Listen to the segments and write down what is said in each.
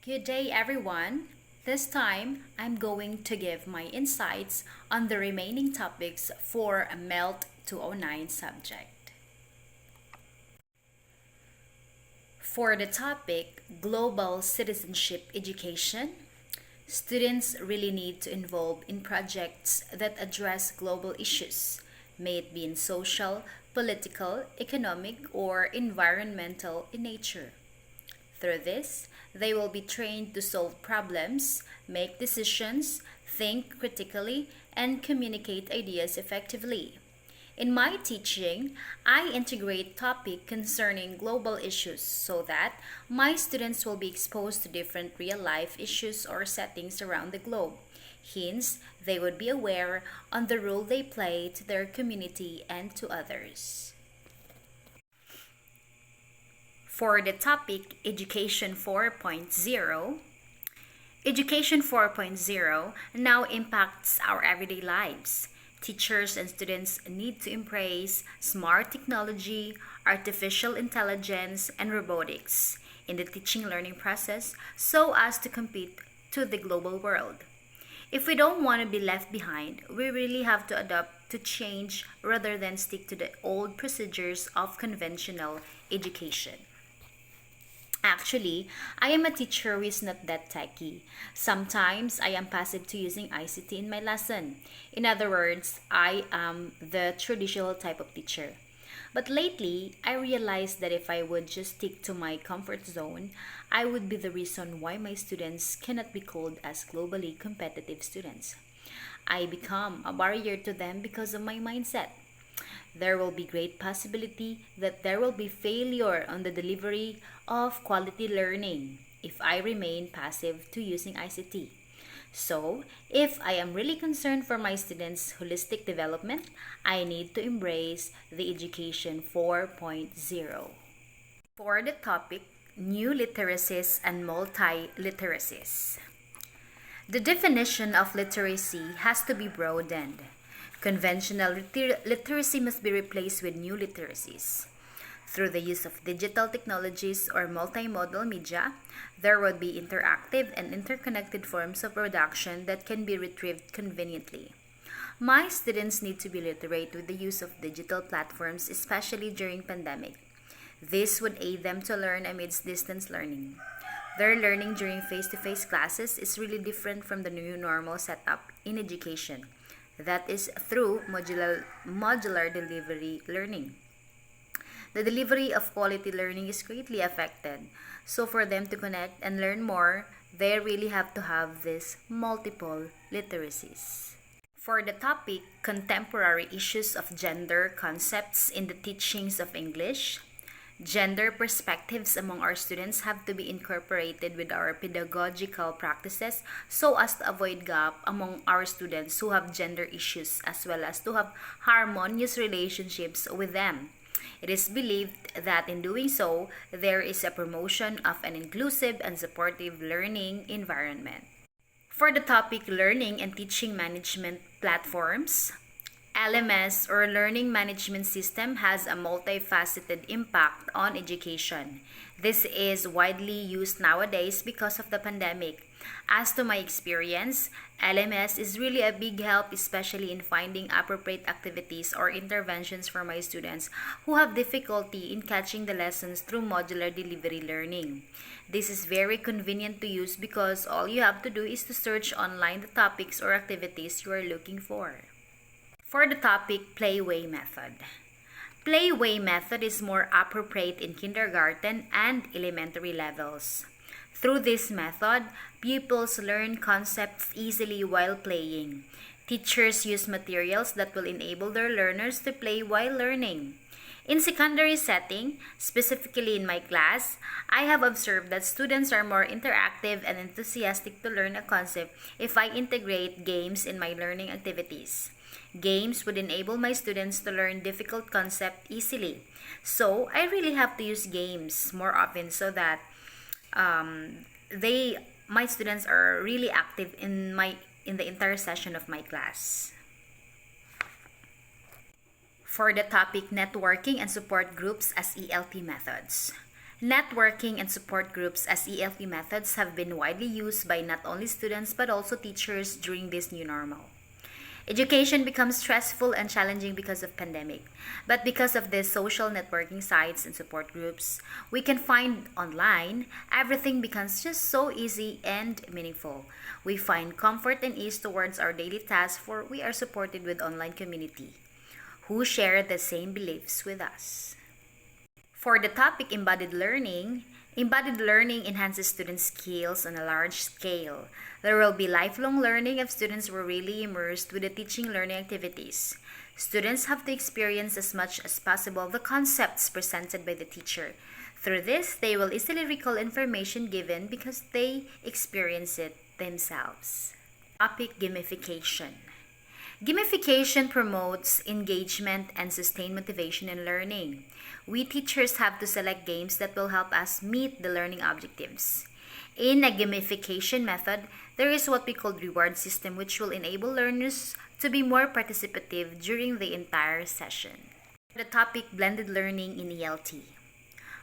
Good day, everyone. This time, I'm going to give my insights on the remaining topics for a MELT 209 subject. For the topic Global Citizenship Education, students really need to involve in projects that address global issues, may it be in social, political, economic, or environmental in nature. Through this, they will be trained to solve problems, make decisions, think critically, and communicate ideas effectively. In my teaching, I integrate topics concerning global issues so that my students will be exposed to different real-life issues or settings around the globe. Hence, they would be aware on the role they play to their community and to others. For the topic Education 4.0, Education 4.0 now impacts our everyday lives. Teachers and students need to embrace smart technology, artificial intelligence, and robotics in the teaching learning process so as to compete to the global world. If we don't want to be left behind, we really have to adapt to change rather than stick to the old procedures of conventional education. Actually, I am a teacher who is not that techy. Sometimes I am passive to using ICT in my lesson. In other words, I am the traditional type of teacher. But lately, I realized that if I would just stick to my comfort zone, I would be the reason why my students cannot be called as globally competitive students. I become a barrier to them because of my mindset. There will be great possibility that there will be failure on the delivery of quality learning if I remain passive to using ICT. So, if I am really concerned for my students' holistic development, I need to embrace the Education 4.0. For the topic, New Literacies and Multi-Literacies. The definition of literacy has to be broadened. Conventional literacy must be replaced with new literacies. Through the use of digital technologies or multimodal media, there will be interactive and interconnected forms of production that can be retrieved conveniently. My students need to be literate with the use of digital platforms, especially during pandemic. This would aid them to learn amidst distance learning. Their learning during face-to-face classes is really different from the new normal setup in education. That is through modular delivery learning. The delivery of quality learning is greatly affected. So for them to connect and learn more, they really have to have these multiple literacies. For the topic, Contemporary Issues of Gender Concepts in the Teachings of English, gender perspectives among our students have to be incorporated with our pedagogical practices so as to avoid gap among our students who have gender issues as well as to have harmonious relationships with them. It is believed that in doing so, there is a promotion of an inclusive and supportive learning environment. For the topic Learning and Teaching Management Platforms, LMS or Learning Management System has a multifaceted impact on education. This is widely used nowadays because of the pandemic. As to my experience, LMS is really a big help, especially in finding appropriate activities or interventions for my students who have difficulty in catching the lessons through modular delivery learning. This is very convenient to use because all you have to do is to search online the topics or activities you are looking for. For the topic Playway Method. Playway method is more appropriate in kindergarten and elementary levels. Through this method, pupils learn concepts easily while playing. Teachers use materials that will enable their learners to play while learning. In secondary setting, specifically in my class, I have observed that students are more interactive and enthusiastic to learn a concept if I integrate games in my learning activities. Games would enable my students to learn difficult concepts easily. So, I really have to use games more often so that my students are really active in the entire session of my class. For the topic Networking and Support Groups as ELP Methods. Networking and support groups as ELT methods have been widely used by not only students but also teachers during this new normal. Education becomes stressful and challenging because of pandemic. But because of these social networking sites and support groups we can find online, everything becomes just so easy and meaningful. We find comfort and ease towards our daily tasks for we are supported with online community who share the same beliefs with us. For the topic embodied learning enhances student skills on a large scale. There will be lifelong learning if students were really immersed with the teaching learning activities. Students have to experience as much as possible the concepts presented by the teacher. Through this, they will easily recall information given because they experience it themselves. Topic gamification. Gamification promotes engagement and sustained motivation in learning. We teachers have to select games that will help us meet the learning objectives. In a gamification method, there is what we call reward system which will enable learners to be more participative during the entire session. The topic blended learning in ELT.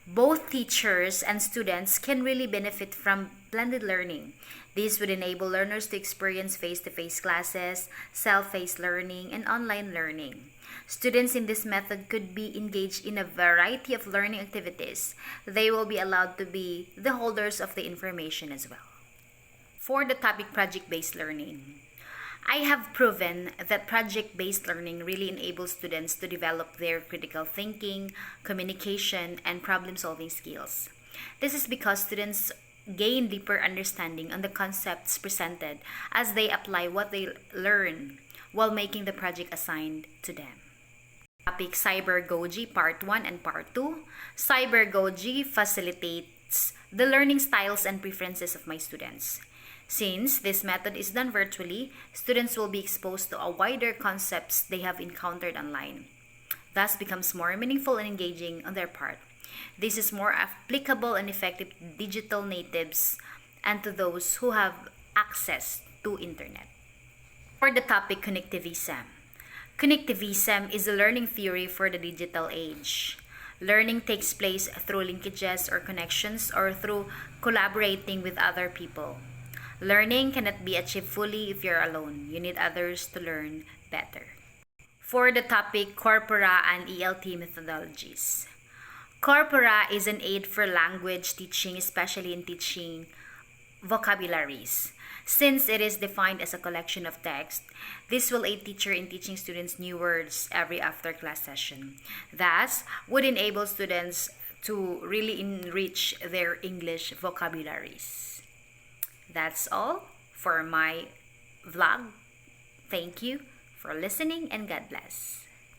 Both teachers and students can really benefit from blended learning. This would enable learners to experience face-to-face classes, self-paced learning, and online learning. Students in this method could be engaged in a variety of learning activities. They will be allowed to be the holders of the information as well. For the topic project-based learning, I have proven that project-based learning really enables students to develop their critical thinking, communication, and problem-solving skills. This is because students gain deeper understanding on the concepts presented as they apply what they learn while making the project assigned to them. Topic Cybergogy Part 1 and Part 2. Cybergogy facilitates the learning styles and preferences of my students. Since this method is done virtually, students will be exposed to a wider concepts they have encountered online. Thus becomes more meaningful and engaging on their part. This is more applicable and effective to digital natives and to those who have access to internet. For the topic connectivism. Connectivism is a learning theory for the digital age. Learning takes place through linkages or connections or through collaborating with other people. Learning cannot be achieved fully if you're alone. You need others to learn better. For the topic Corpora and ELT methodologies. Corpora is an aid for language teaching, especially in teaching vocabularies. Since it is defined as a collection of text, this will aid teacher in teaching students new words every after-class session. Thus, would enable students to really enrich their English vocabularies. That's all for my vlog. Thank you for listening and God bless.